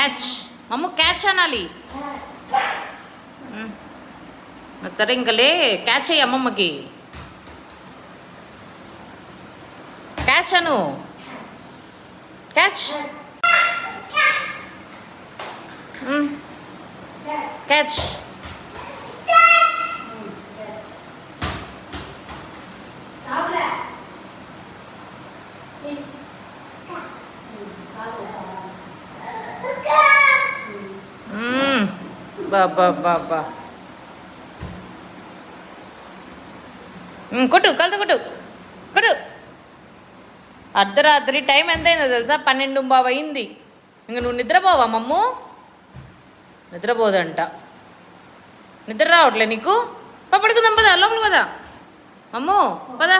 Catch. మమ్ము catch అనాలి. సరే ఇంకలే క్యాచ్ అయ్యి అమ్మమ్మకి. క్యాచ్ అను. Catch catch. బాబా బాబా కొట్టు, కలుత కొట్టు కొట్టు. అర్ధరాత్రి టైం ఎంతైందో తెలుసా? 12:15 అయింది. ఇంక నువ్వు నిద్రపోవా మమ్ము? నిద్రపోదంట. నిద్ర రావట్లే నీకు? పడుకుందాం పదా, లోపల పదా మమ్ము, పదా.